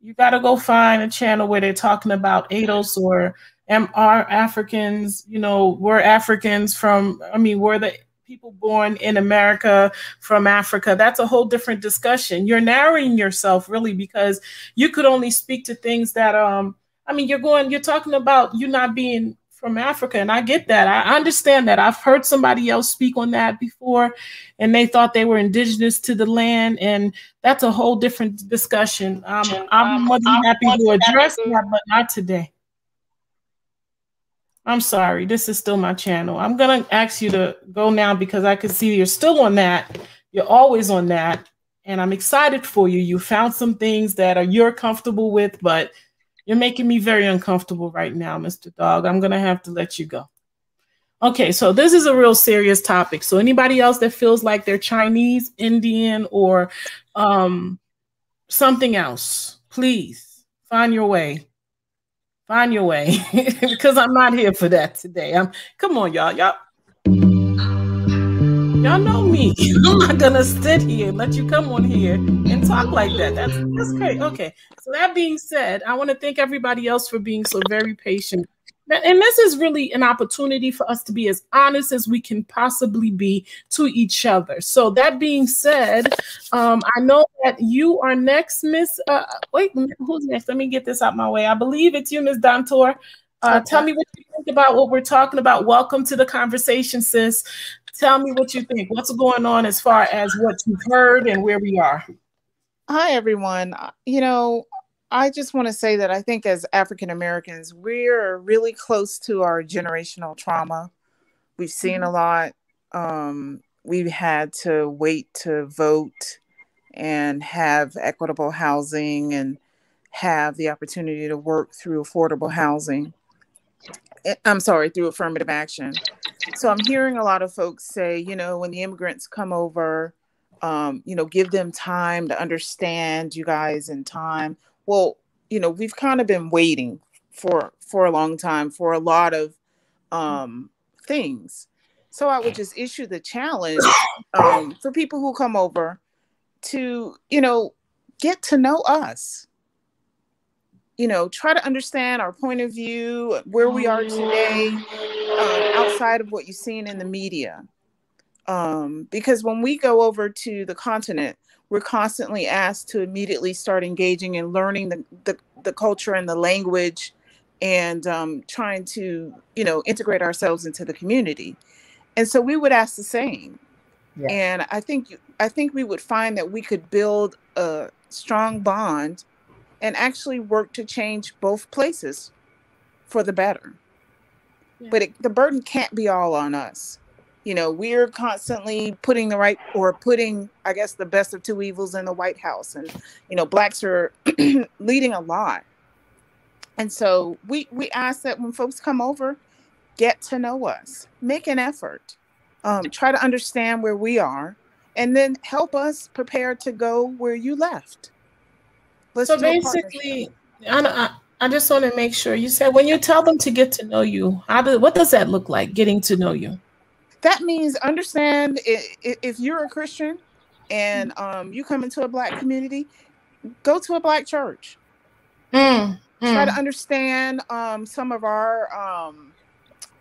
You got to go find a channel where they're talking about ADOS or are Africans, you know, we're Africans from, I mean, we're the people born in America from Africa. That's a whole different discussion. You're narrowing yourself really because you could only speak to things that, I mean, you're talking about you not being from Africa. And I get that. I understand that. I've heard somebody else speak on that before and they thought they were indigenous to the land. And that's a whole different discussion. I'm more than happy to address that, but not today. I'm sorry. This is still my channel. I'm going to ask you to go now because I can see you're still on that. You're always on that. And I'm excited for you. You found some things that you're comfortable with, but you're making me very uncomfortable right now, Mr. Dog. I'm going to have to let you go. Okay, so this is a real serious topic. So anybody else that feels like they're Chinese, Indian, or something else, please find your way. Find your way, because I'm not here for that today. Come on, y'all. Y'all know me. I'm not gonna sit here and let you come on here and talk like that. That's great. Okay. So that being said, I want to thank everybody else for being so very patient. And this is really an opportunity for us to be as honest as we can possibly be to each other. So that being said, I know that you are next, Miss. Wait, who's next? Let me get this out my way. I believe it's you, Miss Dantor. Tell me what you think about what we're talking about. Welcome to the conversation, sis. Tell me what you think. What's going on as far as what you've heard and where we are? Hi, everyone. You know, I just want to say that I think as African Americans, we're really close to our generational trauma. We've seen a lot. We've had to wait to vote and have equitable housing and have the opportunity to work through affordable housing. I'm sorry, through affirmative action. So I'm hearing a lot of folks say, you know, when the immigrants come over, you know, give them time to understand you guys in time. Well, you know, we've kind of been waiting for a long time for a lot of things. So I would just issue the challenge for people who come over to, you know, get to know us. You know, try to understand our point of view, where we are today, outside of what you've seen in the media. Because when we go over to the continent, we're constantly asked to immediately start engaging and learning the culture and the language and trying to, you know, integrate ourselves into the community. And so we would ask the same. Yeah. And I think we would find that we could build a strong bond and actually work to change both places for the better. Yeah. But the burden can't be all on us. You know, we're constantly putting, I guess, the best of two evils in the White House. And, you know, Blacks are leading a lot. And so we ask that when folks come over, get to know us, make an effort, try to understand where we are, and then help us prepare to go where you left. So basically, I just want to make sure you said when you tell them to get to know you, what does that look like, getting to know you? That means understand if you're a Christian and you come into a Black community, go to a Black church. Try to understand some of our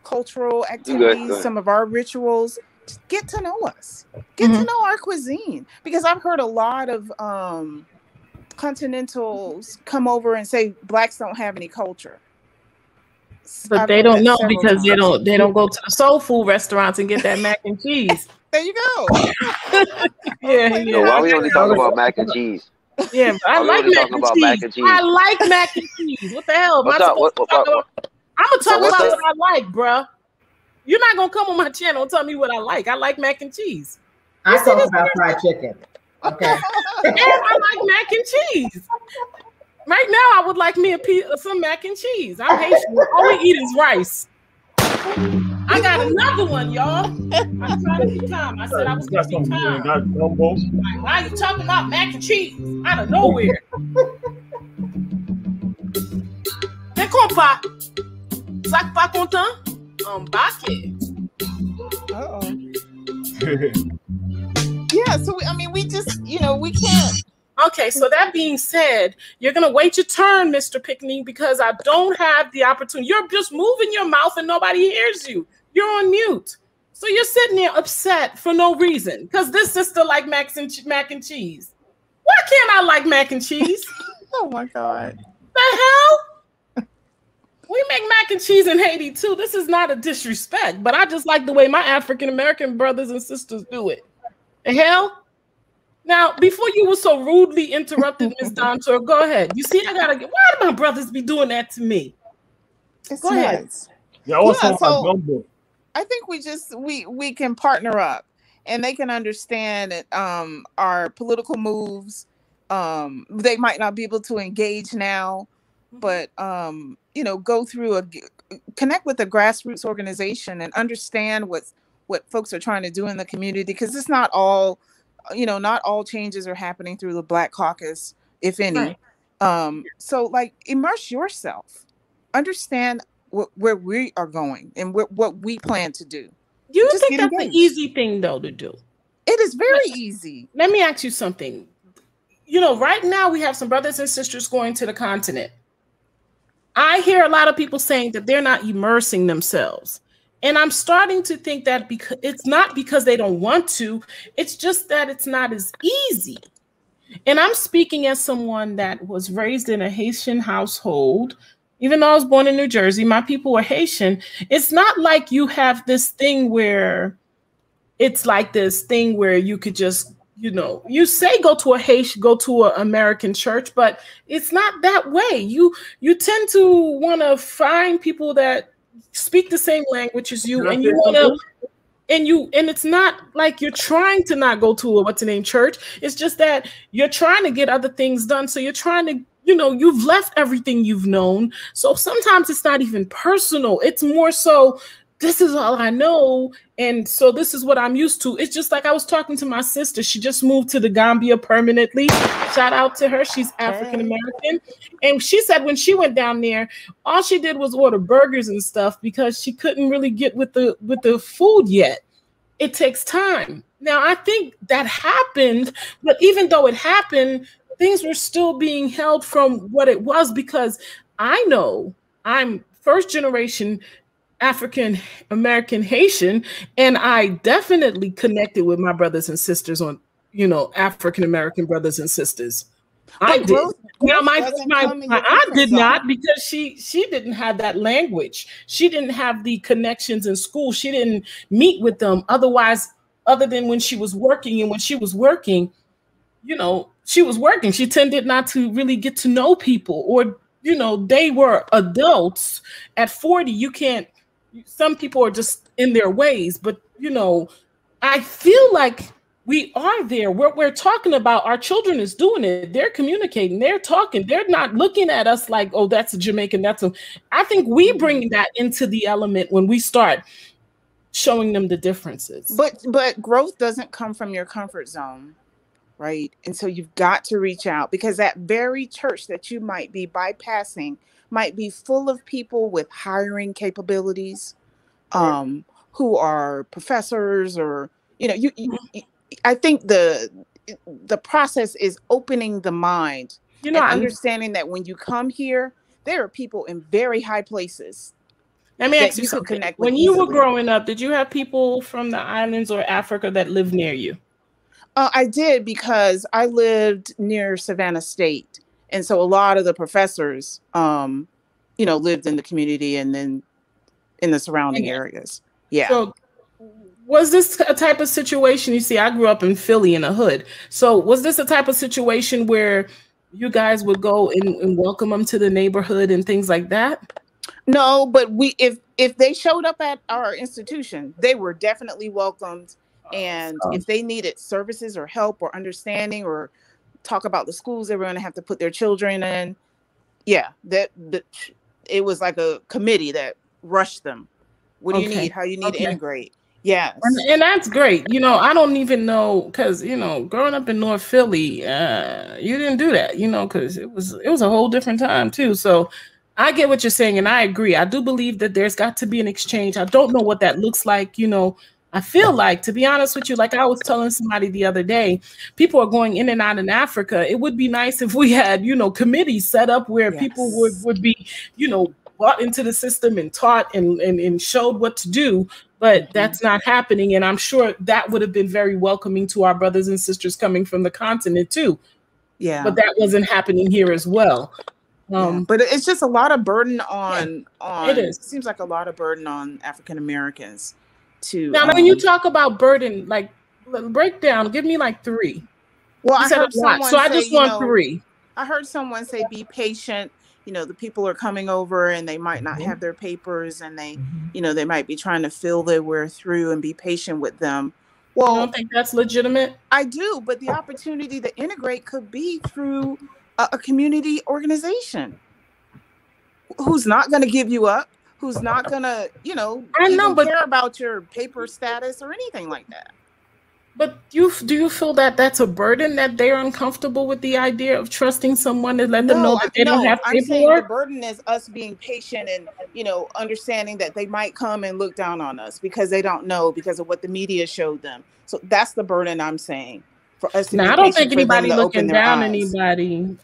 cultural activities, some of our rituals. Just get to know us. Get to know our cuisine. Because I've heard a lot of continentals come over and say Blacks don't have any culture. But they don't know because they don't go to the soul food restaurants and get that mac and cheese. There you go. Yeah. Why we only talk about mac and cheese? Yeah, but I like mac and cheese. I like mac and cheese. What the hell? I'm gonna talk about what I like, bruh. You're not gonna come on my channel and tell me what I like. I like mac and cheese. I talk about fried chicken. Okay. And I like mac and cheese. Right now, I would like me some mac and cheese. I'm Haitian. All we eat is rice. I got another one, y'all. I'm trying to be calm. I said I was going to be calm. Like, why are you talking about mac and cheese out of nowhere? Ne comprends pas. Ça pas content? Embarqué. Yeah, so we just, you know, we can't. Okay, so that being said, you're going to wait your turn, Mr. Pickney, because I don't have the opportunity. You're just moving your mouth and nobody hears you. You're on mute. So you're sitting there upset for no reason because this sister like mac and cheese. Why can't I like mac and cheese? Oh, my God. The hell? We make mac and cheese in Haiti, too. This is not a disrespect, but I just like the way my African-American brothers and sisters do it. The hell? Now, before you were so rudely interrupted, Ms. Dontor, go ahead. You see, I gotta get. Why do my brothers be doing that to me? Go ahead. Yeah, so I think we can partner up, and they can understand our political moves. They might not be able to engage now, but go through connect with a grassroots organization and understand what folks are trying to do in the community, because it's not all. Not all changes are happening through the Black Caucus, if any. Right. So, like, immerse yourself, understand where we are going and what we plan to do. You think that's an easy thing, though, to do? It is very easy. Let me ask you something. Right now we have some brothers and sisters going to the continent. I hear a lot of people saying that they're not immersing themselves. And I'm starting to think that because it's not because they don't want to, it's just that it's not as easy. And I'm speaking as someone that was raised in a Haitian household. Even though I was born in New Jersey, my people were Haitian. It's not like you have this thing where it's like this thing where you could just, you say go to an American church, but it's not that way. You tend to want to find people that speak the same language as you, and you want to, and it's not like you're trying to not go to a church. It's just that you're trying to get other things done. So you're trying to, you've left everything you've known. So sometimes it's not even personal. It's more so, this is all I know. And so this is what I'm used to. It's just like I was talking to my sister. She just moved to the Gambia permanently. Shout out to her. She's African American. And she said when she went down there, all she did was order burgers and stuff because she couldn't really get with the food yet. It takes time. Now, I think that happened, but even though it happened, things were still being held from what it was, because I know I'm first generation African American Haitian, and I definitely connected with my brothers and sisters on, African American brothers and sisters. I did. Now my aunt did not, because she didn't have that language. She didn't have the connections in school. She didn't meet with them other than when she was working. And when she was working, she tended not to really get to know people, or they were adults. At 40, some people are just in their ways, but I feel like we are there. What we're talking about, our children is doing it. They're communicating, they're talking, they're not looking at us like, oh, that's a Jamaican, I think we bring that into the element when we start showing them the differences. But growth doesn't come from your comfort zone, right? And so you've got to reach out, because that very church that you might be bypassing might be full of people with hiring capabilities, who are professors, or I think the process is opening the mind, and understanding that when you come here, there are people in very high places. Let me ask you something. When you were growing up, did you have people from the islands or Africa that lived near you? I did, because I lived near Savannah State. And so a lot of the professors, lived in the community and then in the surrounding areas. Yeah. So was this a type of situation? You see, I grew up in Philly in a hood. So was this a type of situation where you guys would go and welcome them to the neighborhood and things like that? No, but if they showed up at our institution, they were definitely welcomed. And if they needed services or help or understanding, or talk about the schools they were going to have to put their children in, it was like a committee that rushed them. What do you need? How you need to integrate? Yes. And that's great. I don't even know, because, growing up in North Philly, you didn't do that, because it was a whole different time too. So I get what you're saying, and I agree. I do believe that there's got to be an exchange. I don't know what that looks like. I feel like, to be honest with you, like I was telling somebody the other day, people are going in and out in Africa. It would be nice if we had, committees set up where people would be, brought into the system and taught and showed what to do. But that's not happening. And I'm sure that would have been very welcoming to our brothers and sisters coming from the continent too. Yeah. But that wasn't happening here as well. But it's just a lot of burden on it seems like a lot of burden on African Americans to now when you talk about burden, like break down, give me like 3. Well, I heard someone so I just want 3. I heard someone say be patient. The people are coming over and they might not have their papers and they they might be trying to feel their way through, and be patient with them. Well, you don't think that's legitimate? I do, but the opportunity to integrate could be through a community organization who's not going to give you up, who's not going to, care about your paper status or anything like that. But do you feel that that's a burden, that they're uncomfortable with the idea of trusting someone to let them know that they don't have paperwork? I'm saying the burden is us being patient and, understanding that they might come and look down on us because they don't know, because of what the media showed them. So that's the burden I'm saying. For us to I don't think anybody looking down on anybody.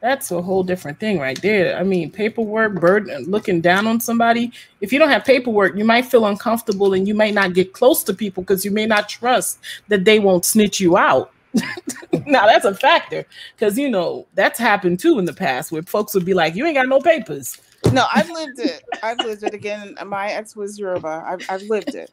That's a whole different thing right there. I mean, paperwork, burden, looking down on somebody. If you don't have paperwork, you might feel uncomfortable and you may not get close to people because you may not trust that they won't snitch you out. Now, that's a factor because, that's happened too in the past where folks would be like, you ain't got no papers. No, I've lived it. Again. My ex was Yoruba. I've lived it.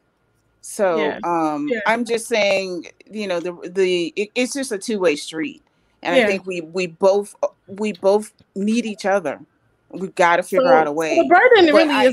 So I'm just saying, it's just a two-way street. And I think we both need each other. We've got to figure out a way. The burden really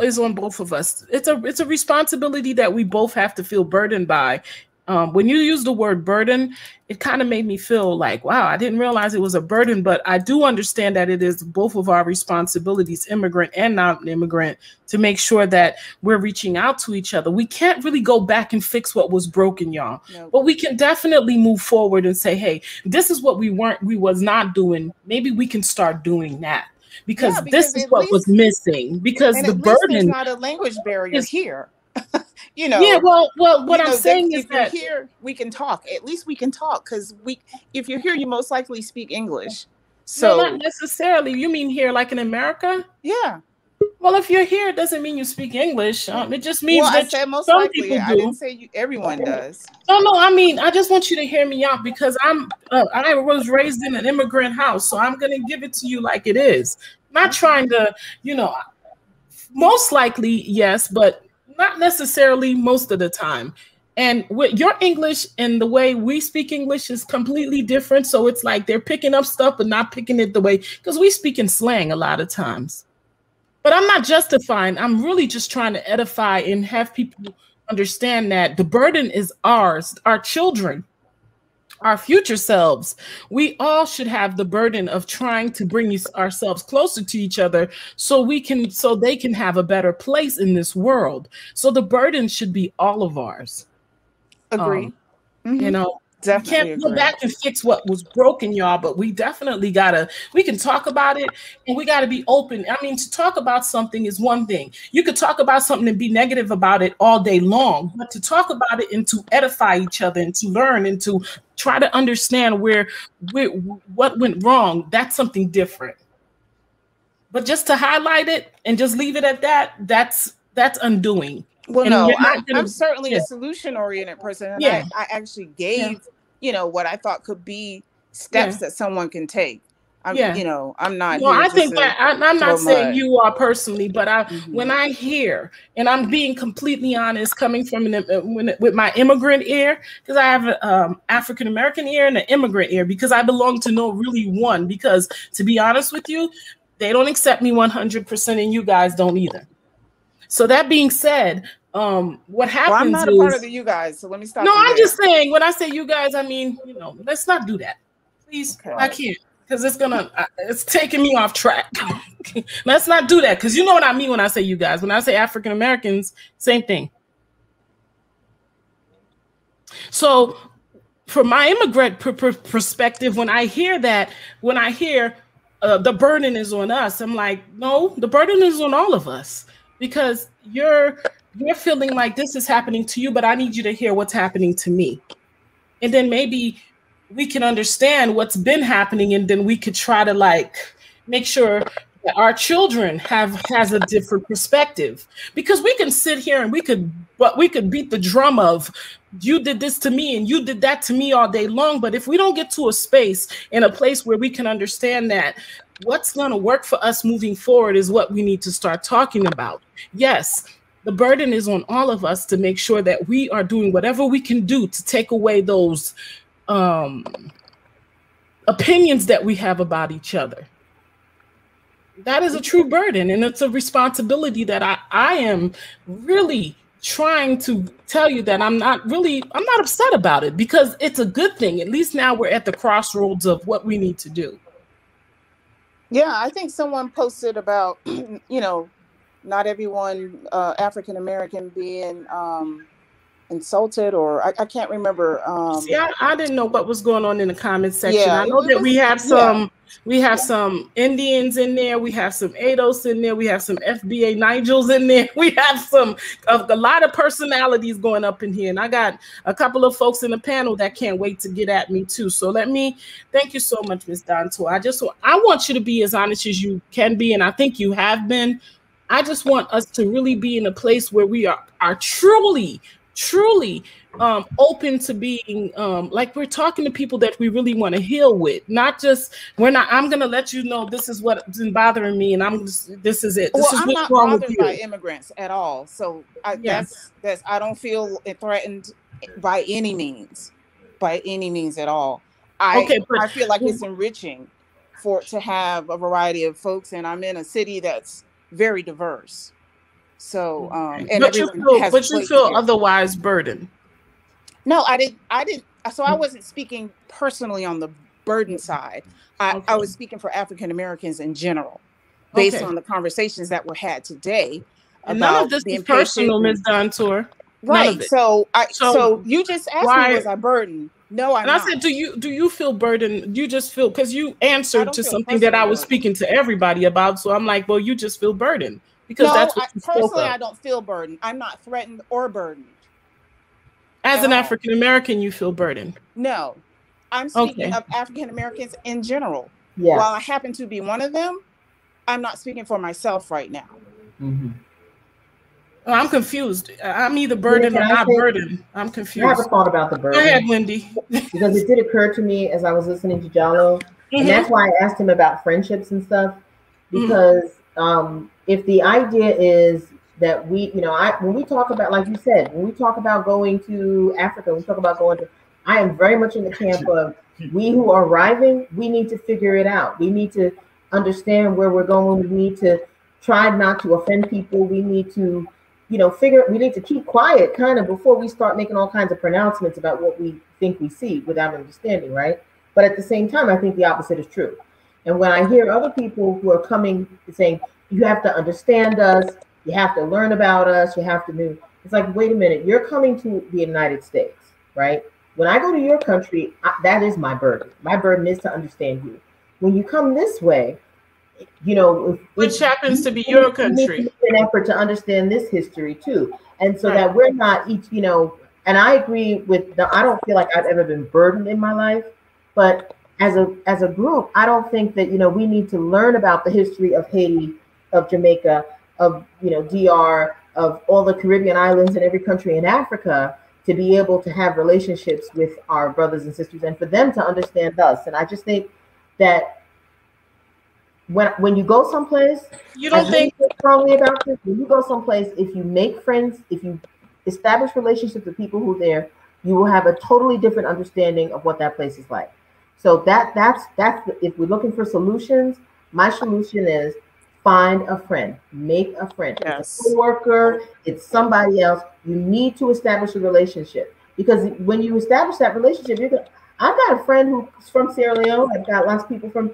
is on both of us. It's a responsibility that we both have to feel burdened by. When you use the word burden, it kind of made me feel like, wow, I didn't realize it was a burden, but I do understand that it is both of our responsibilities, immigrant and non-immigrant, to make sure that we're reaching out to each other. We can't really go back and fix what was broken, y'all, but we can definitely move forward and say, hey, this is what we was not doing. Maybe we can start doing that because this is what was missing, because the burden is not a language barrier here. What I'm saying is that here we can talk. At least we can talk because if you're here, you most likely speak English. So no, not necessarily. You mean here, like in America? Yeah. Well, if you're here, it doesn't mean you speak English. It just means that I said most some likely. people do. I didn't say everyone does. No. I mean, I just want you to hear me out because I was raised in an immigrant house, so I'm going to give it to you like it is. Not trying to, most likely yes, but not necessarily most of the time. And with your English and the way we speak English is completely different. So it's like they're picking up stuff but not picking it the way, because we speak in slang a lot of times. But I'm not justifying. I'm really just trying to edify and have people understand that the burden is ours, our children, our future selves. We all should have the burden of trying to bring ourselves closer to each other so they can have a better place in this world. So the burden should be all of ours. Agree. Definitely can't go back and fix what was broken, y'all, but we definitely we can talk about it and we gotta be open. I mean, to talk about something is one thing. You could talk about something and be negative about it all day long, but to talk about it and to edify each other and to learn and to try to understand what went wrong, that's something different. But just to highlight it and just leave it at that, that's undoing. Well, no, I'm certainly a solution-oriented person. And I actually gave, what I thought could be steps that someone can take. I'm not. Well, I think that I'm not saying you are personally, but when I hear, and I'm being completely honest, coming from with my immigrant ear, because I have an African American ear and an immigrant ear, because I belong to no really one. Because to be honest with you, they don't accept me 100%, and you guys don't either. So that being said, what happens? Well, I'm not a part of the you guys, so let me stop. No, I'm just saying. When I say you guys, I mean let's not do that, please. Okay. I can't, because it's taking me off track. Let's not do that, because you know what I mean when I say you guys. When I say African Americans, same thing. So, from my immigrant perspective, when I hear the burden is on us, I'm like, no, the burden is on all of us. Because you're you're feeling like this is happening to you, but I need you to hear what's happening to me. And then maybe we can understand what's been happening, and then we could try to like make sure that our children has a different perspective. Because we can sit here and we could beat the drum of you did this to me and you did that to me all day long. But if we don't get to a space and a place where we can understand that what's going to work for us moving forward is what we need to start talking about. Yes, the burden is on all of us to make sure that we are doing whatever we can do to take away those opinions that we have about each other. That is a true burden, and it's a responsibility that I am really trying to tell you that I'm not upset about it, because it's a good thing. At least now we're at the crossroads of what we need to do. Yeah, I think someone posted about, you know, not everyone African American being insulted, or I can't remember. See, I didn't know what was going on in the comment section. Yeah, I know that we have some Indians in there, we have some ADOS in there, we have some FBA Nigels in there, we have a lot of personalities going up in here, and I got a couple of folks in the panel that can't wait to get at me too. So thank you so much, Ms. Danto. I want you to be as honest as you can be, and I think you have been. I just want us to really be in a place where we are truly open to being like we're talking to people that we really want to heal with, I'm gonna let you know this is what's been bothering me, and this is it. I'm not bothered by immigrants at all. So I don't feel threatened by any means at all. I feel like it's enriching to have a variety of folks, and I'm in a city that's very diverse. So, but you feel otherwise burdened. No, I didn't. So I wasn't speaking personally on the burden side. I was speaking for African Americans in general, based on the conversations that were had today. None of this is personal, Ms. Dantour. Right. So you just asked me, was I burdened? No, I'm not. I said, do you feel burdened? You just feel, because you answered to something that I was speaking to everybody about. So I'm like, well, you just feel burdened. Because that's what personally, I don't feel burdened. I'm not threatened or burdened. As an African American, you feel burdened? No, I'm speaking of African Americans in general. Yeah. While I happen to be one of them, I'm not speaking for myself right now. Mm-hmm. Oh, I'm confused. I'm either burdened or not burdened. I'm confused. I have a thought about the burden. Go ahead, Wendy. Because it did occur to me as I was listening to Jalo, and that's why I asked him about friendships and stuff. Because if the idea is that when we talk about, like you said, when we talk about going to Africa, we talk about I am very much in the camp of we who are arriving, we need to figure it out. We need to understand where we're going. We need to try not to offend people. We need to, we need to keep quiet kind of before we start making all kinds of pronouncements about what we think we see without understanding, right? But at the same time, I think the opposite is true. And when I hear other people who are coming saying, you have to understand us, you have to learn about us, you have to do, it's like, wait a minute, you're coming to the United States, right? When I go to your country, that is my burden. My burden is to understand you. When you come this way, which happens to be your country, an effort to understand this history too. And so that we're not each, and I agree with I don't feel like I've ever been burdened in my life, but as a group, I don't think that, we need to learn about the history of Haiti, of Jamaica, of, DR, of all the Caribbean islands and every country in Africa to be able to have relationships with our brothers and sisters and for them to understand us. And I just think that when you go someplace, you don't think strongly about this, when you go someplace, if you make friends, if you establish relationships with people who are there, you will have a totally different understanding of what that place is like. So that's if we're looking for solutions, my solution is find a friend, make a friend. Yes. It's a coworker, it's somebody else. You need to establish a relationship, because when you establish that relationship, I've got a friend who's from Sierra Leone. I've got lots of people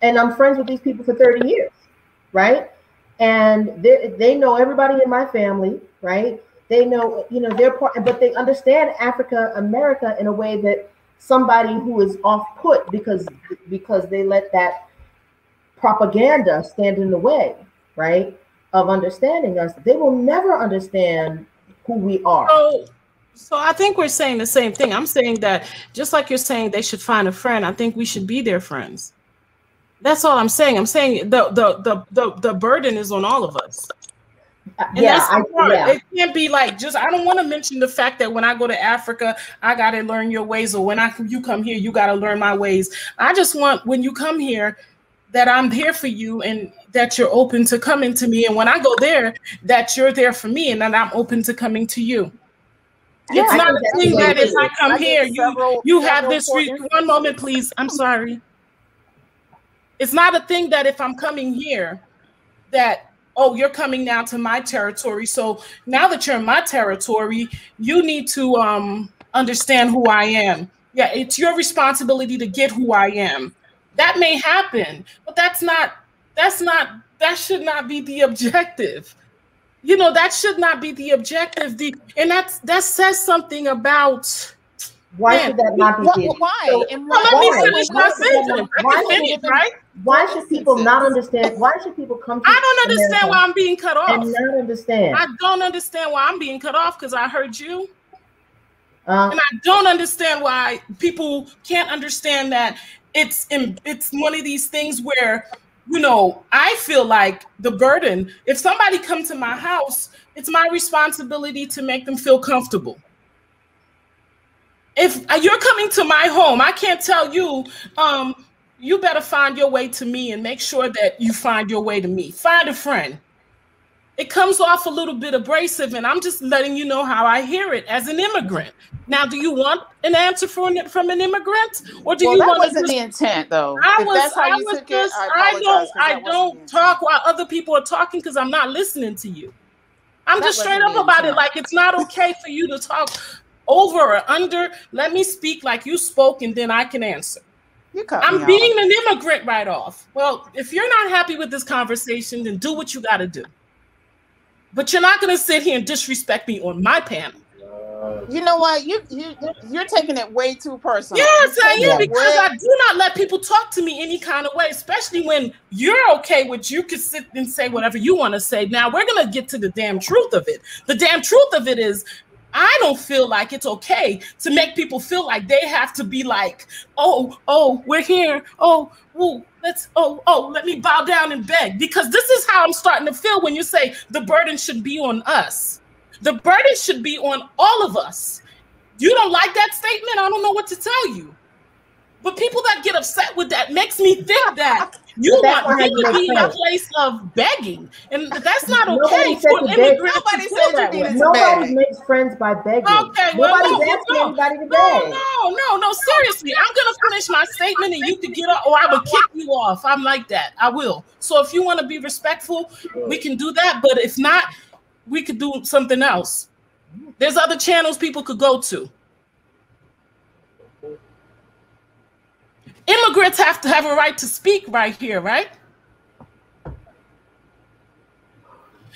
and I'm friends with these people for 30 years, right? And they know everybody in my family, right? They know, they're part, but they understand Africa, America in a way that somebody who is off-put because they let that propaganda stand in the way, right? of understanding us, they will never understand who we are. So I think we're saying the same thing. I'm saying that just like you're saying they should find a friend, I think we should be their friends. That's all I'm saying. I'm saying the burden is on all of us. And that's the part. It can't be like just, I don't want to mention the fact that when I go to Africa, I got to learn your ways, or when you come here, you got to learn my ways. I just want, when you come here, that I'm here for you and that you're open to coming to me. And when I go there, that you're there for me and that I'm open to coming to you. Yeah, it's not a thing that if I come here, you have this, one moment, please. I'm sorry. It's not a thing that if I'm coming here that, oh, you're coming now to my territory. So now that you're in my territory, you need to understand who I am. Yeah, it's your responsibility to get who I am. That may happen, but that should not be the objective. You know, that should not be the objective. And that says something about. Why should that not be? Why? Why should people not understand? Why should people come to I don't understand why I'm being cut off. And not understand. I don't understand why I'm being cut off because I heard you. And I don't understand why people can't understand that it's one of these things where, you know, I feel like the burden, if somebody comes to my house, it's my responsibility to make them feel comfortable. If you're coming to my home, I can't tell you, you better find your way to me and make sure that you find your way to me. Find a friend. It comes off a little bit abrasive, and I'm just letting you know how I hear it as an immigrant. Now, do you want an answer from an immigrant, or do you want? That wasn't the intent, though. I don't talk while other people are talking because I'm not listening to you. I'm just straight up about it. Like, it's not okay for you to talk over or under. Let me speak like you spoke, and then I can answer. I'm being an immigrant right off. Well, if you're not happy with this conversation, then do what you got to do. But you're not going to sit here and disrespect me on my panel. You know what? You're taking it way too personal. Yes, I am, because I do not let people talk to me any kind of way, especially when you're okay with, you can sit and say whatever you want to say. Now, we're going to get to the damn truth of it. The damn truth of it is, I don't feel like it's okay to make people feel like they have to be like, oh, we're here. Let me bow down and beg. Because this is how I'm starting to feel when you say the burden should be on us. The burden should be on all of us. You don't like that statement? I don't know what to tell you. But people that get upset with that makes me think that you want me to be in a place of begging. And that's not okay for an immigrant. Nobody makes friends by begging. Okay, nobody's asking anybody to beg. No, seriously. I'm going to finish my statement and you can get up, or I will kick you off. I'm like that. I will. So if you want to be respectful, we can do that. But if not, we could do something else. There's other channels people could go to. Immigrants have to have a right to speak right here, right?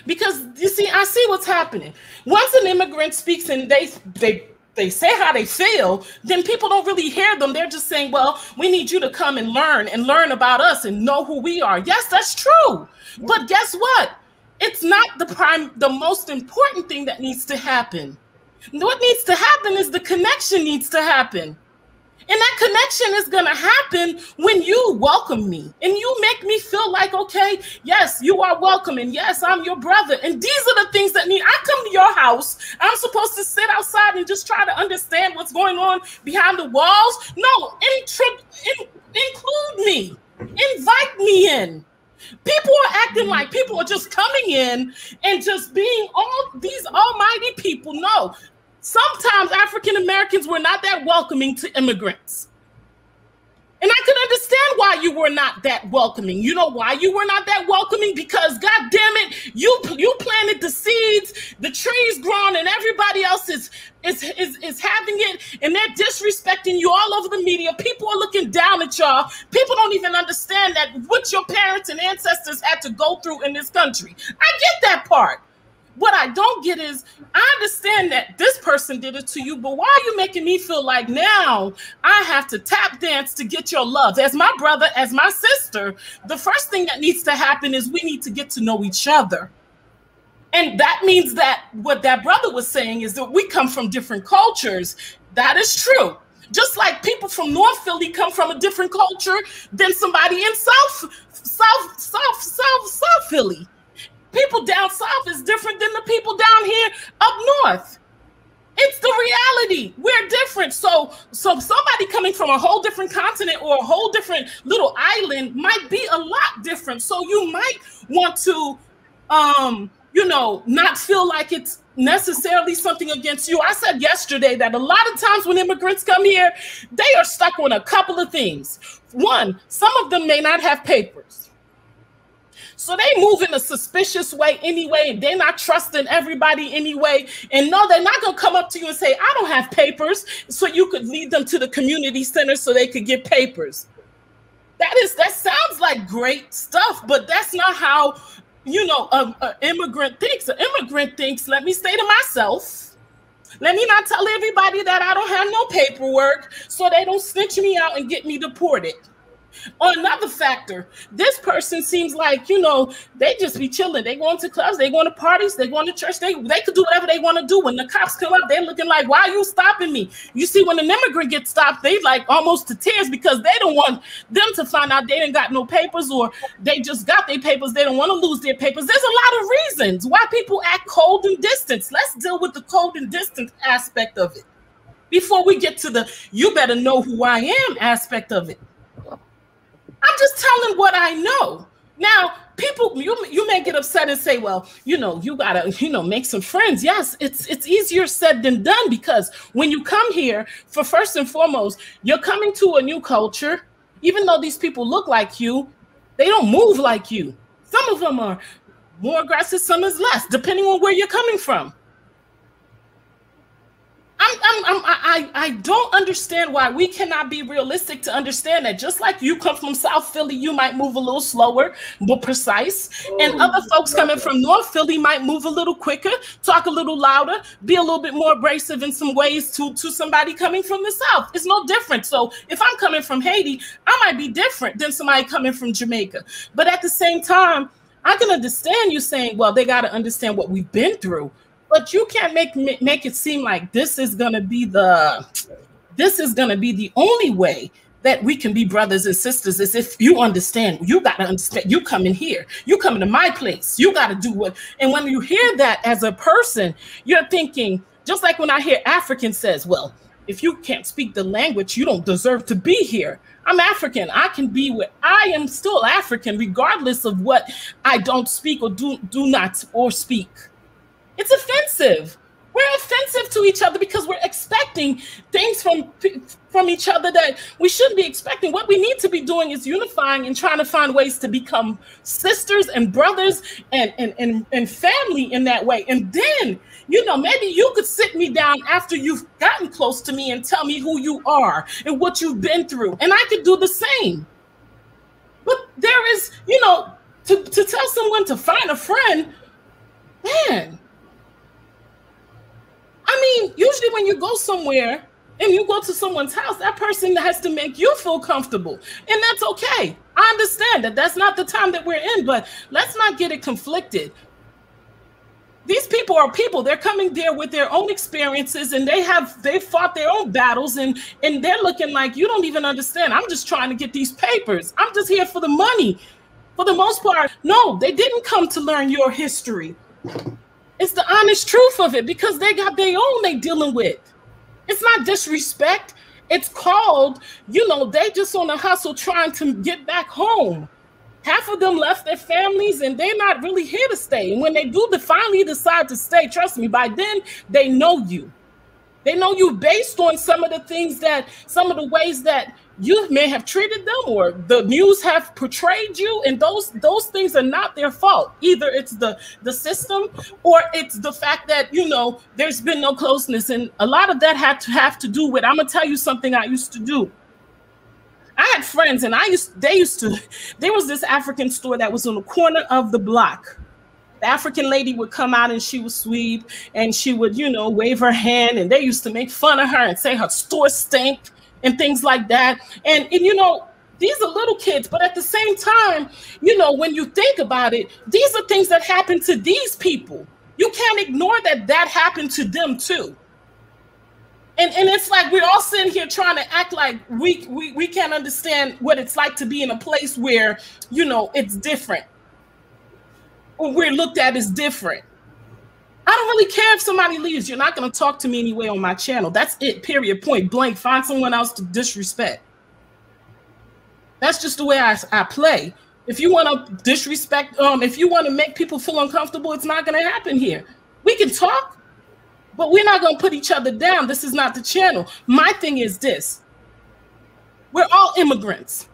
Because you see, I see what's happening. Once an immigrant speaks and they say how they feel, then people don't really hear them. They're just saying, well, we need you to come and learn about us and know who we are. Yes, that's true. But guess what? It's not the most important thing that needs to happen. What needs to happen is the connection needs to happen. And that connection is going to happen when you welcome me and you make me feel like, okay, yes, you are welcome. And yes, I'm your brother. And these are the things that need. I come to your house. I'm supposed to sit outside and just try to understand what's going on behind the walls. No, include me. Invite me in. People are acting like people are just coming in and just being all these almighty people. No. Sometimes African Americans were not that welcoming to immigrants. And I can understand why you were not that welcoming. You know why you were not that welcoming? Because, God damn it, you planted the seeds, the tree's grown, and everybody else is having it, and they're disrespecting you all over the media. People are looking down at y'all. People don't even understand that what your parents and ancestors had to go through in this country. I get that part. What I don't get is, I understand that this person did it to you, but why are you making me feel like now I have to tap dance to get your love? As my brother, as my sister, the first thing that needs to happen is we need to get to know each other. And that means that what that brother was saying is that we come from different cultures. That is true. Just like people from North Philly come from a different culture than somebody in South Philly. People down south is different than the people down here up north. It's the reality. We're different. So somebody coming from a whole different continent or a whole different little island might be a lot different. So you might want to, not feel like it's necessarily something against you. I said yesterday that a lot of times when immigrants come here, they are stuck on a couple of things. One, some of them may not have papers. So they move in a suspicious way anyway, and they're not trusting everybody anyway. And no, they're not going to come up to you and say, I don't have papers, so you could lead them to the community center so they could get papers. That sounds like great stuff, but that's not how, an immigrant thinks. An immigrant thinks, let me stay to myself. Let me not tell everybody that I don't have no paperwork so they don't snitch me out and get me deported. Or another factor, this person seems like, they just be chilling. They going to clubs, they going to parties, they going to church. They could do whatever they want to do. When the cops come up, they're looking like, why are you stopping me? You see, when an immigrant gets stopped, they like almost to tears because they don't want them to find out they ain't got no papers, or they just got their papers. They don't want to lose their papers. There's a lot of reasons why people act cold and distant. Let's deal with the cold and distant aspect of it before we get to the you better know who I am aspect of it. I'm just telling what I know. Now, people, you may get upset and say, well, you gotta, make some friends. Yes, it's easier said than done, because when you come here, for first and foremost, you're coming to a new culture. Even though these people look like you, they don't move like you. Some of them are more aggressive, some is less, depending on where you're coming from. I don't understand why we cannot be realistic to understand that just like you come from South Philly, you might move a little slower, more precise, and other folks coming from North Philly might move a little quicker, talk a little louder, be a little bit more abrasive in some ways to somebody coming from the South. It's no different. So if I'm coming from Haiti, I might be different than somebody coming from Jamaica. But at the same time, I can understand you saying, well, they got to understand what we've been through. But you can't make it seem like this is gonna be the only way that we can be brothers and sisters. Is if you understand, you gotta understand. You come in here, you come into my place. You gotta do what. And when you hear that as a person, you're thinking, just like when I hear African says, "Well, if you can't speak the language, you don't deserve to be here." I'm African. I can be where I am still African, regardless of what I don't speak or do not or speak. It's offensive. We're offensive to each other because we're expecting things from each other that we shouldn't be expecting. What we need to be doing is unifying and trying to find ways to become sisters and brothers and family in that way. And then, maybe you could sit me down after you've gotten close to me and tell me who you are and what you've been through. And I could do the same. But there is, to tell someone to find a friend, man. I mean, usually when you go somewhere and you go to someone's house, that person has to make you feel comfortable. And that's okay. I understand that that's not the time that we're in, but let's not get it conflicted. These people are people. They're coming there with their own experiences, and they fought their own battles, and they're looking like, you don't even understand. I'm just trying to get these papers. I'm just here for the money. For the most part, no, they didn't come to learn your history. It's the honest truth of it, because they got their own they dealing with. It's not disrespect. It's called, they just on a hustle trying to get back home. Half of them left their families and they're not really here to stay. And when they do finally decide to stay, trust me, by then they know you. They know you based on some of the ways that you may have treated them or the news have portrayed you, and those things are not their fault. Either it's the system or it's the fact that, there's been no closeness. And a lot of that had to have to do with, I'm gonna tell you something I used to do. I had friends and there was this African store that was on the corner of the block. The African lady would come out and she would sweep and she would, wave her hand, and they used to make fun of her and say her store stank and things like that. And these are little kids, but at the same time, when you think about it, these are things that happen to these people. You can't ignore that happened to them too. And it's like we're all sitting here trying to act like we can't understand what it's like to be in a place where, you know, it's different. Or we're looked at as different. I don't really care if somebody leaves. You're not going to talk to me anyway on my channel. That's it, period, point blank. Find someone else to disrespect. That's just the way I play. If you want to disrespect, if you want to make people feel uncomfortable, it's not going to happen here. We can talk. But we're not going to put each other down. This is not the channel. My thing is this. We're all immigrants.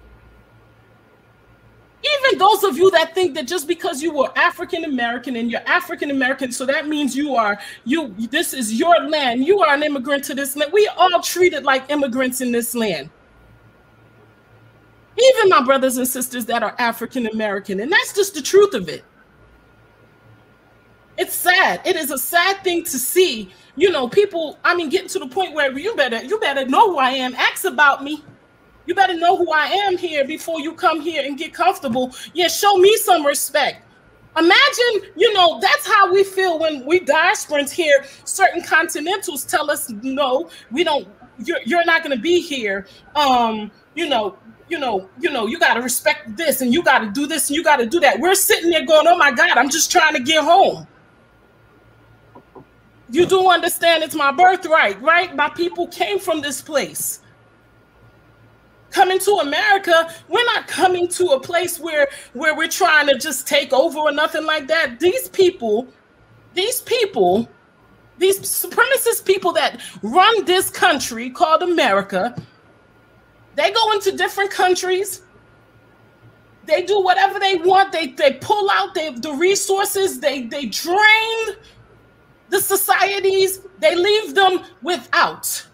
Even those of you that think that just because you were African American and you're African American, so that means this is your land. You are an immigrant to this land. We are all treated like immigrants in this land. Even my brothers and sisters that are African American. And that's just the truth of it. It's sad. It is a sad thing to see, you know, people, I mean, getting to the point where you better know who I am. Ask about me. You better know who I am here before you come here and get comfortable. Yeah, show me some respect. Imagine, you know, that's how we feel when we diasporans hear certain continentals tell us, no, we don't, you're not going to be here. You got to respect this and you got to do this and you got to do that. We're sitting there going, oh my God, I'm just trying to get home. You do understand it's my birthright, right? My people came from this place. Coming to America, we're not coming to a place where we're trying to just take over or nothing like that. These supremacist people that run this country called America, they go into different countries. They do whatever they want. They pull out the resources. They drain the societies. They leave them without.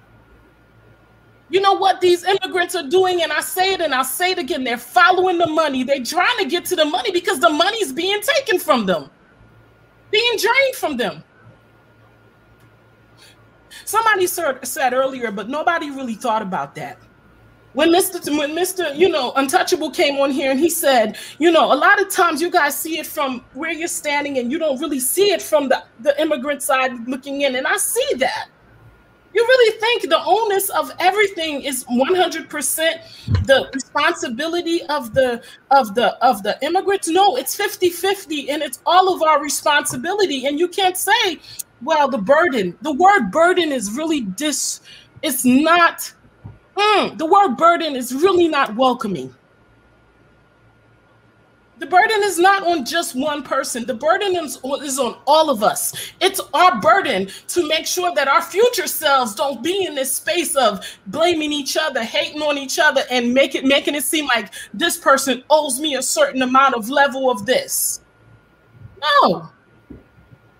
You know what these immigrants are doing? And I say it and I'll say it again. They're following the money. They're trying to get to the money because the money's being taken from them, being drained from them. Somebody said earlier, but nobody really thought about that. When Mr. You know, Untouchable came on here and he said, you know, a lot of times you guys see it from where you're standing and you don't really see it from the immigrant side looking in. And I see that. You really think the onus of everything is 100% the responsibility of the immigrants? No, it's 50-50 and it's all of our responsibility. And you can't say, well, the word burden is really it's not. The word burden is really not welcoming. The burden is not on just one person. The burden is on all of us. It's our burden to make sure that our future selves don't be in this space of blaming each other, hating on each other, and making it seem like this person owes me a certain amount of level of this. No.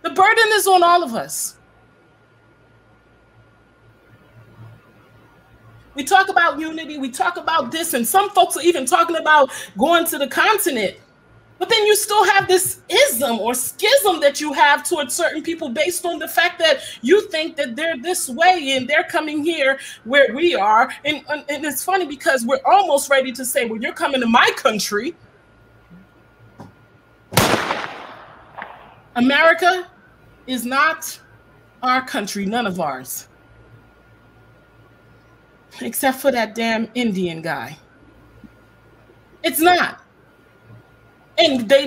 The burden is on all of us. We talk about unity, we talk about this, and some folks are even talking about going to the continent. But then you still have this ism or schism that you have towards certain people based on the fact that you think that they're this way and they're coming here where we are. And it's funny because we're almost ready to say, well, you're coming to my country. America is not our country, none of ours. Except for that damn Indian guy. It's not. And they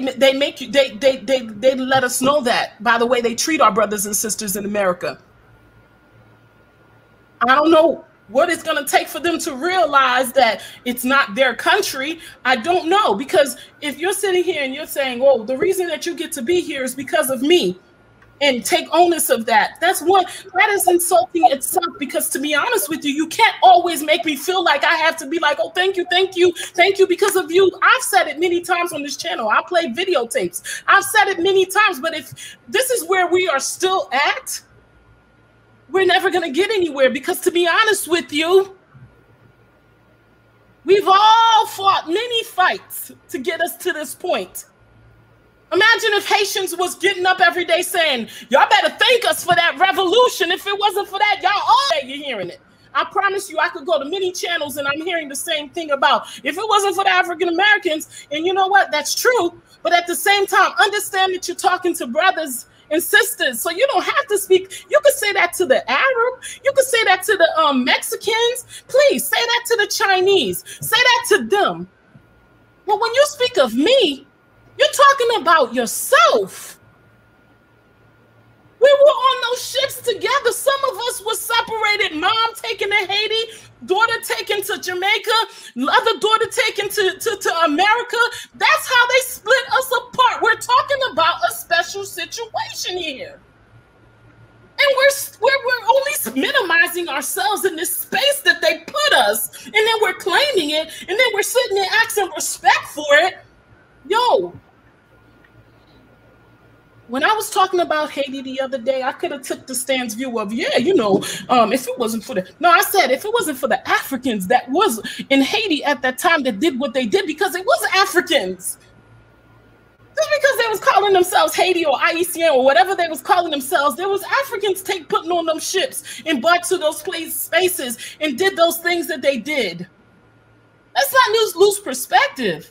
let us know that by the way they treat our brothers and sisters in America. I don't know what it's going to take for them to realize that it's not their country. I don't know, because if you're sitting here and you're saying, oh, the reason that you get to be here is because of me, and take onus of that. That is insulting itself, because to be honest with you, you can't always make me feel like I have to be like, oh, thank you because of you. I've said it many times on this channel. I play videotapes. I've said it many times, but if this is where we are still at, we're never going to get anywhere, because to be honest with you, we've all fought many fights to get us to this point. Imagine if Haitians was getting up every day saying, y'all better thank us for that revolution. If it wasn't for that, y'all all you're hearing it. I promise you, I could go to many channels and I'm hearing the same thing about if it wasn't for the African Americans. And you know what? That's true. But at the same time, understand that you're talking to brothers and sisters. So you don't have to speak. You could say that to the Arab. You could say that to the Mexicans. Please say that to the Chinese. Say that to them. But when you speak of me, you're talking about yourself. We were on those ships together. Some of us were separated. Mom taken to Haiti, daughter taken to Jamaica, other daughter taken to America. That's how they split us apart. We're talking about a special situation here. And we're only minimizing ourselves in this space that they put us, and then we're claiming it, and then we're sitting there asking respect for it. Yo, when I was talking about Haiti the other day, I could have took the stance view of, yeah, you know, if it wasn't for I said if it wasn't for the Africans that was in Haiti at that time that did what they did, because it was Africans. Just because they was calling themselves Haiti or IECN or whatever they was calling themselves, there was Africans putting on them ships and brought to those spaces and did those things that they did. Let's not lose perspective.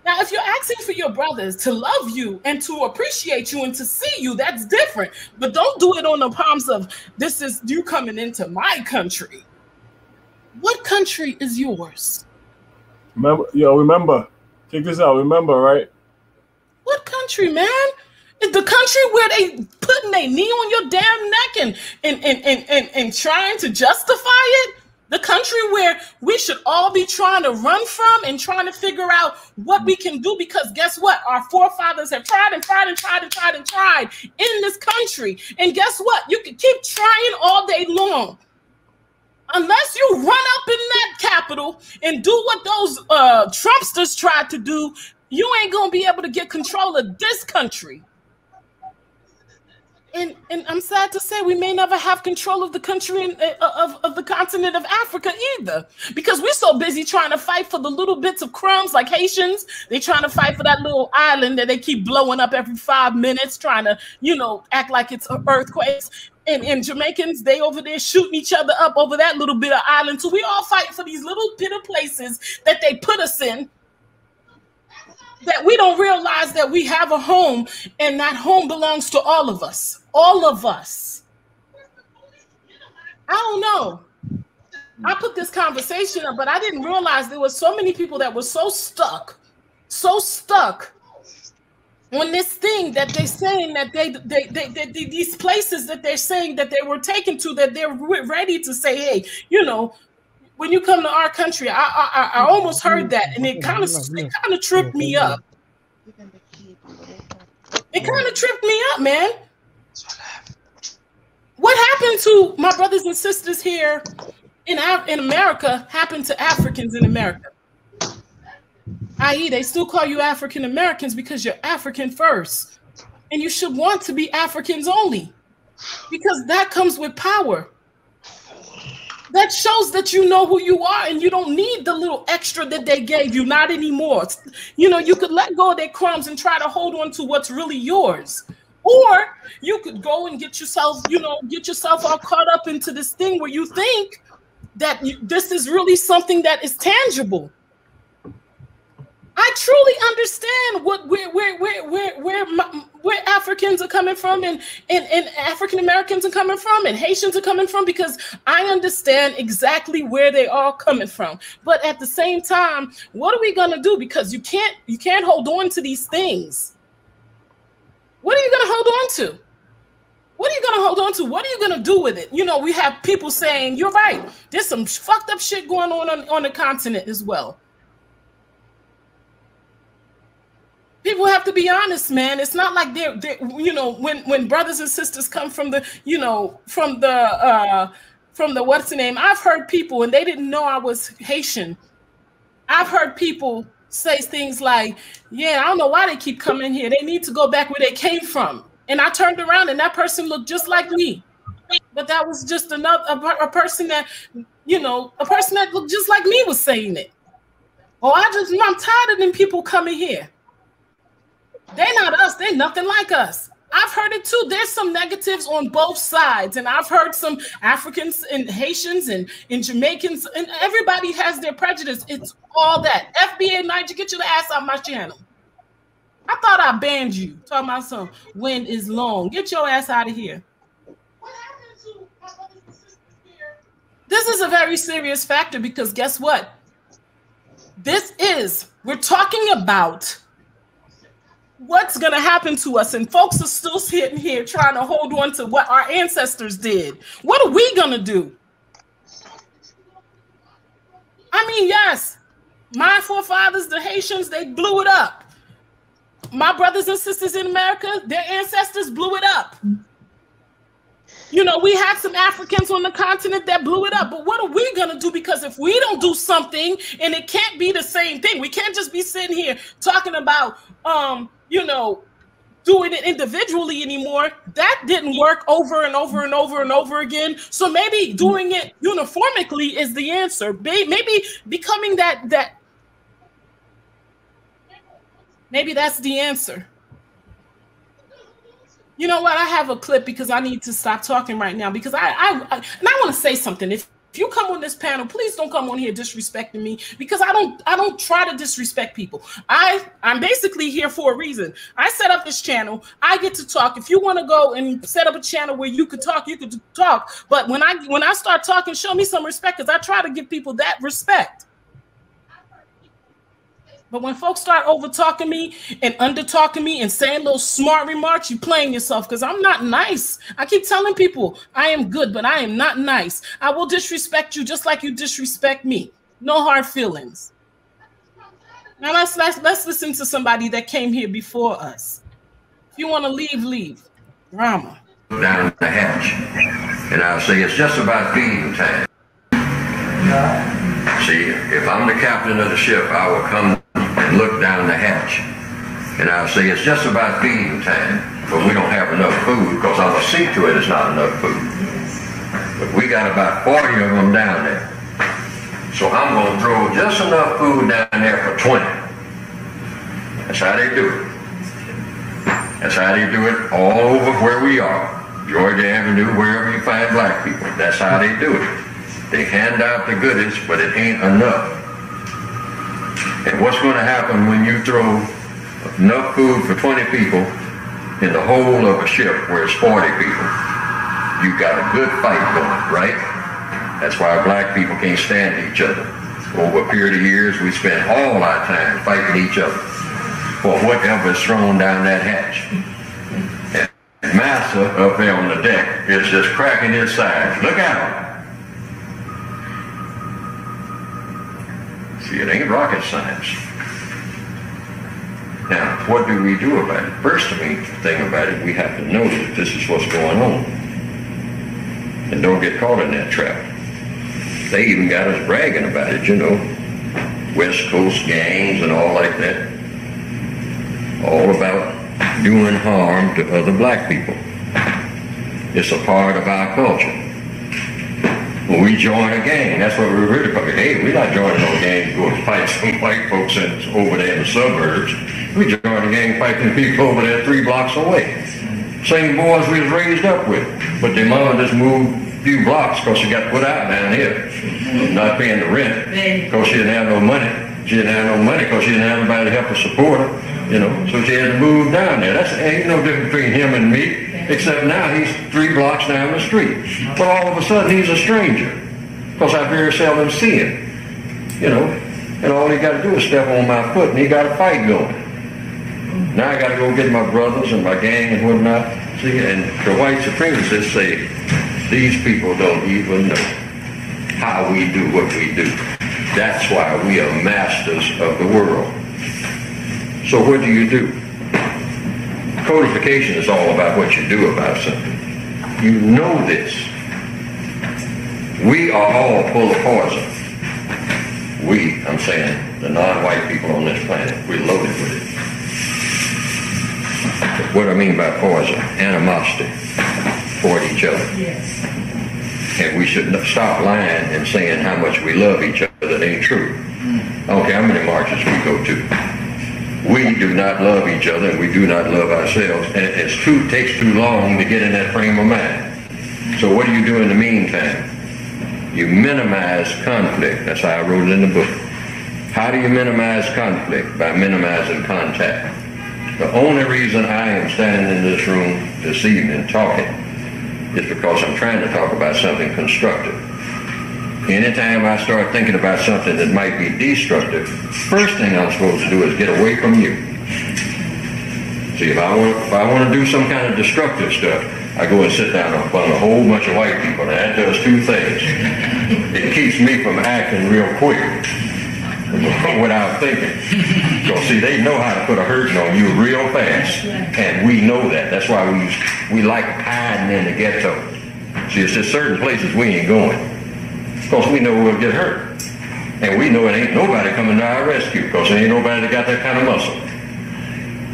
Now, if you're asking for your brothers to love you and to appreciate you and to see you, that's different. But don't do it on the palms of, this is you coming into my country. What country is yours? Remember, check this out. Remember, right? What country, man? Is the country where they putting their knee on your damn neck and trying to justify it? The country where we should all be trying to run from and trying to figure out what we can do, because guess what? Our forefathers have tried and tried and tried and tried and tried in this country. And guess what? You can keep trying all day long. Unless you run up in that Capitol and do what those Trumpsters tried to do, you ain't going to be able to get control of this country. And I'm sad to say we may never have control of the country of the continent of Africa either, because we're so busy trying to fight for the little bits of crumbs like Haitians. They're trying to fight for that little island that they keep blowing up every 5 minutes, trying to, you know, act like it's earthquakes. And Jamaicans, they over there shooting each other up over that little bit of island. So we all fight for these little bit of places that they put us in, that we don't realize that we have a home, and that home belongs to all of us. All of us. I don't know. I put this conversation up, but I didn't realize there were so many people that were so stuck on this thing that they're saying that they these places that they're saying that they were taken to, that they're ready to say, hey, you know, when you come to our country, I almost heard that, and it kind of tripped me up. It kind of tripped me up, man. What happened to my brothers and sisters here in America happened to Africans in America. I.e., they still call you African Americans because you're African first. And you should want to be Africans only, because that comes with power. That shows that you know who you are, and you don't need the little extra that they gave you. Not anymore. You know, you could let go of their crumbs and try to hold on to what's really yours. Or you could go and get yourself all caught up into this thing where you think that this is really something that is tangible. I truly understand where Africans are coming from, and African Americans are coming from, and Haitians are coming from, because I understand exactly where they are coming from. But at the same time, what are we gonna do? Because you can't hold on to these things. What are you gonna hold on to? What are you gonna hold on to? What are you gonna do with it? You know, we have people saying, you're right, there's some fucked up shit going on the continent as well. People have to be honest, man. It's not like they're you know, when brothers and sisters come from the, you know, from the what's the name? I've heard people, and they didn't know I was Haitian. I've heard people say things like, yeah, I don't know why they keep coming here. They need to go back where they came from. And I turned around, and that person looked just like me. But that was just a person that, you know, a person that looked just like me was saying it. Oh, I'm tired of them people coming here. They're not us. They're nothing like us. I've heard it too. There's some negatives on both sides. And I've heard some Africans and Haitians and Jamaicans, and everybody has their prejudice. It's all that. FBA Niger, get your ass out my channel. I thought I banned you. Talking about some wind is long. Get your ass out of here. This is a very serious factor because guess what? We're talking about what's going to happen to us, and folks are still sitting here trying to hold on to what our ancestors did. What are we going to do? I mean, yes, my forefathers, the Haitians, they blew it up. My brothers and sisters in America, their ancestors blew it up. You know, we had some Africans on the continent that blew it up, but what are we going to do? Because if we don't do something, and it can't be the same thing, we can't just be sitting here talking about, you know, doing it individually anymore. That didn't work over and over and over and over again. So maybe doing it uniformly is the answer. Maybe becoming maybe that's the answer. You know what? I have a clip because I need to stop talking right now because I want to say something. If you come on this panel, please don't come on here disrespecting me because I don't try to disrespect people. I'm basically here for a reason. I set up this channel. I get to talk. If you want to go and set up a channel where you could talk, you could talk. But when I start talking, show me some respect because I try to give people that respect. But when folks start over-talking me and under-talking me and saying little smart remarks, you're playing yourself because I'm not nice. I keep telling people I am good, but I am not nice. I will disrespect you just like you disrespect me. No hard feelings. Now let's listen to somebody that came here before us. If you want to leave, leave. Drama. Down the hatch. And I'll say it's just about feeding time. See, if I'm the captain of the ship, I will come and look down the hatch. And I'll say, it's just about feeding time, but we don't have enough food because I'm going to see to it it's not enough food. But we got about 40 of them down there. So I'm going to throw just enough food down there for 20. That's how they do it. That's how they do it all over where we are. Georgia Avenue, wherever you find black people. That's how they do it. They hand out the goodies, but it ain't enough. And what's going to happen when you throw enough food for 20 people in the whole of a ship where it's 40 people? You got a good fight going, right? That's why black people can't stand each other. Over a period of years, we spend all our time fighting each other for whatever is thrown down that hatch. And Massa up there on the deck is just cracking his sides. Look out! See, it ain't rocket science. Now, what do we do about it? First thing about it, we have to know that this is what's going on. And don't get caught in that trap. They even got us bragging about it, you know. West Coast gangs and all like that. All about doing harm to other black people. It's a part of our culture. When we join a gang, that's what we're really talking. Hey, we're not joining no gang to go fight some white folks over there in the suburbs. We join a gang fighting people over there 3 blocks away. Same boys we was raised up with. But their mama just moved a few blocks because she got put out down here. Not paying the rent because she didn't have no money. She didn't have no money because she didn't have anybody to help her support her. You know, so she had to move down there. That's ain't no difference between him and me. Except now he's 3 blocks down the street. But all of a sudden he's a stranger. Because I very seldom see him. You know, and all he got to do is step on my foot and he got a fight going. Now I got to go get my brothers and my gang and whatnot. See, and the white supremacists say, these people don't even know how we do what we do. That's why we are masters of the world. So what do? Codification is all about what you do about something. You know this. We are all full of poison. We, I'm saying, the non-white people on this planet, we're loaded with it. What I mean by poison, animosity toward each other. Yes. And we should stop lying and saying how much we love each other. That ain't true. I don't care how many marches we go to. We do not love each other and we do not love ourselves. And it takes too long to get in that frame of mind. So what do you do in the meantime? You minimize conflict. That's how I wrote it in the book. How do you minimize conflict? By minimizing contact. The only reason I am standing in this room this evening talking is because I'm trying to talk about something constructive. Anytime I start thinking about something that might be destructive, first thing I'm supposed to do is get away from you. See, if I want to do some kind of destructive stuff, I go and sit down among a whole bunch of white people, and that does two things. It keeps me from acting real quick without thinking. So see, they know how to put a hurting on you real fast, and we know that. That's why we like hiding in the ghetto. See, it's just certain places we ain't going, because we know we'll get hurt. And we know it ain't nobody coming to our rescue, because there ain't nobody that got that kind of muscle.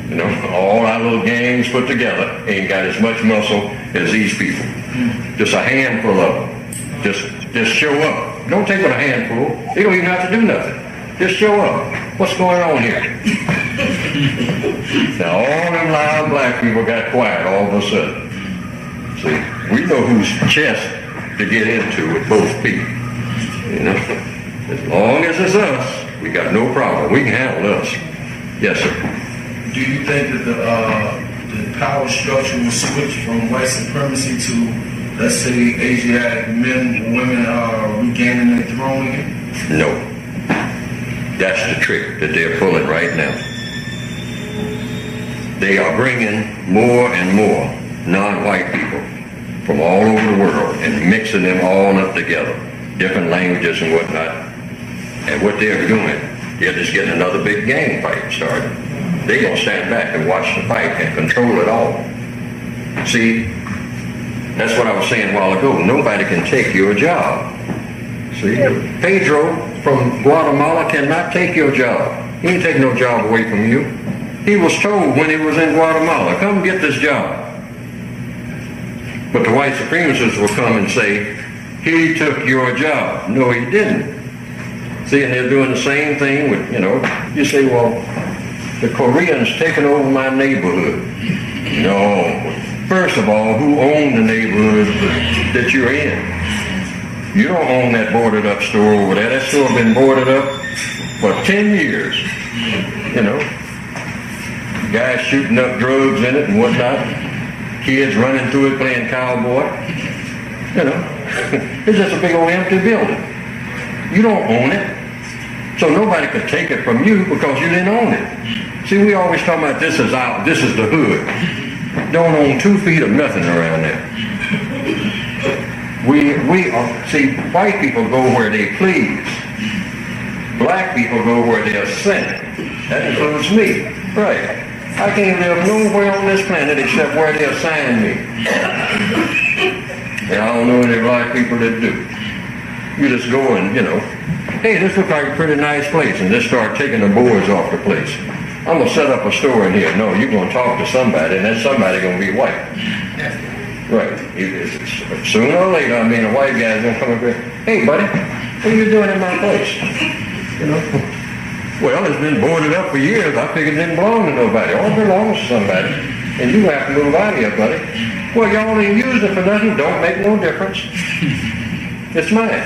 You know, all our little gangs put together ain't got as much muscle as these people. Just a handful of them. Just show up. Don't take but a handful. They don't even have to do nothing. Just show up. What's going on here? Now all them loud black people got quiet all of a sudden. See, we know whose chest to get into with both feet. You know, as long as it's us, we got no problem. We can handle us. Yes, sir. Do you think that the power structure will switch from white supremacy to, let's say, Asiatic men or women regaining their throne again? No. That's the trick that they're pulling right now. They are bringing more and more non-white people from all over the world and mixing them all up together, different languages and whatnot. And what they're doing, they're just getting another big gang fight started. They're going to stand back and watch the fight and control it all. See, that's what I was saying a while ago. Nobody can take your job. See, Pedro from Guatemala cannot take your job. He ain't taking no job away from you. He was told when he was in Guatemala, come get this job. But the white supremacists will come and say, he took your job. No, he didn't. See, and they're doing the same thing with, you know, you say, well, the Koreans taking over my neighborhood. No. First of all, who owned the neighborhood that you're in? You don't own that boarded up store over there. That store been boarded up for 10 years. You know, guys shooting up drugs in it and whatnot. Kids running through it playing cowboy. You know, it's just a big old empty building. You don't own it. So nobody could take it from you because you didn't own it. See, we always talk about this is the hood. Don't own 2 feet of nothing around there. See, white people go where they please. Black people go where they're sent. That includes me. Right. I can't live nowhere on this planet except where they assign me. And I don't know any black people that do. You just go and, you know, hey, this looks like a pretty nice place, and just start taking the boards off the place. I'm going to set up a store in here. No, you're going to talk to somebody, and that somebody going to be white. Right. Sooner or later, I mean, a white guy's going to come up here, hey, buddy, what are you doing in my place? You know? Well, it's been boarded up for years. I figured it didn't belong to nobody. All belongs to somebody. And you have to move out of here, buddy. Well, y'all ain't used it for nothing. Don't make no difference. It's mine.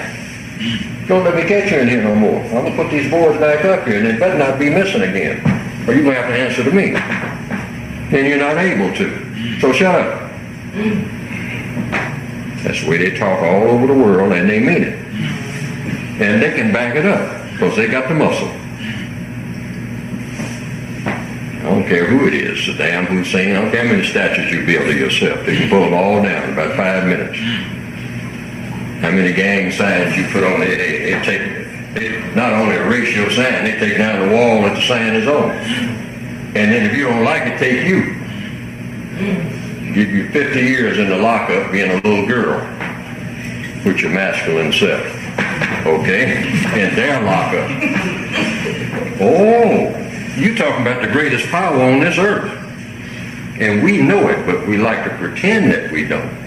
Don't let me catch you in here no more. I'm going to put these boards back up here, and they better not be missing again. Or you're going to have to answer to me. And you're not able to. So shut up. That's the way they talk all over the world, and they mean it. And they can back it up, because they got the muscle. I don't care who it is, Saddam Hussein, I don't care how many statues you build of yourself. They can pull them all down in about 5 minutes. How many gang signs you put on it, they not only erase your sign, they take down the wall that the sign is on. And then if you don't like it, take you. Give you 50 years in the lockup being a little girl with your masculine self. Okay? In their lockup. Oh, you talking about the greatest power on this earth. And we know it, but we like to pretend that we don't.